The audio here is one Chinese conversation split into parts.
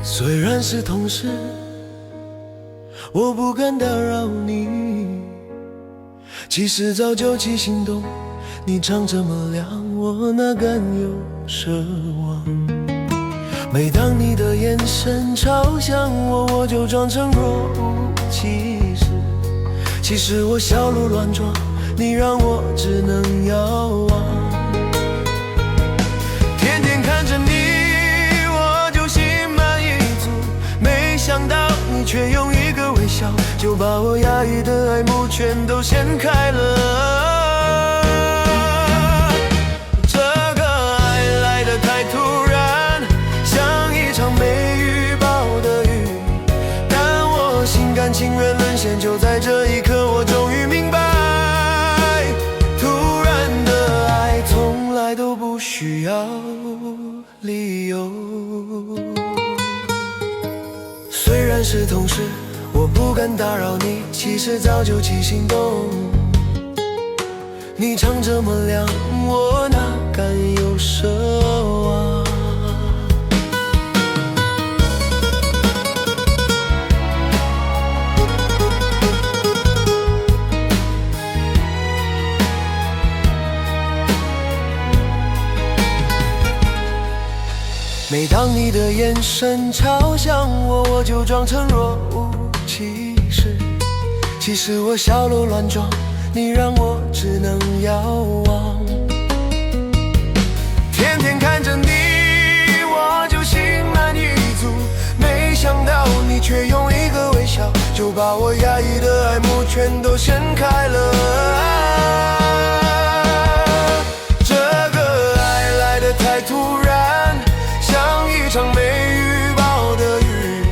虽然是同事，我不敢打扰你。其实早就起心动，你常这么亮，我哪敢有奢望。每当你的眼神朝向我，我就装成若无其事。其实我小鹿乱撞，你让我只能遥望。天天看着你，我就心满意足。没想到你却用一个微笑，就把我压抑的爱慕全都掀开了。这个爱来得太突然，像一场没预报的雨，但我心甘情愿沦陷，就在这一刻我终于明白，突然的爱从来都不需要理由。虽然是同事，我不敢打扰你，其实早就起心动。你常这么亮，我哪敢有奢望。每当你的眼神朝向我，我就装成若无其事。其实我小鹿乱撞，你让我只能遥望。天天看着你，我就心满意足。没想到你却用一个微笑，就把我压抑的爱慕全都掀开了。这个爱来得太突然，像一场没预报的雨，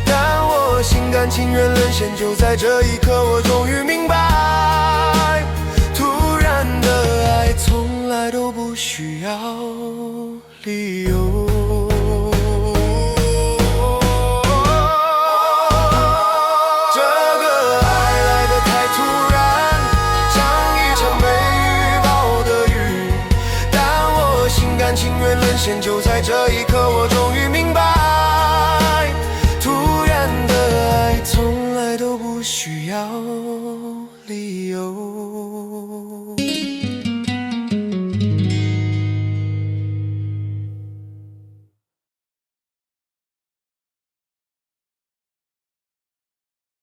但我心甘情愿沦陷，就在这一刻我终于明白，突然的爱从来都不需要理由。这个爱来得太突然，像一场没预报的雨，但我心甘情愿沦陷，就在这一刻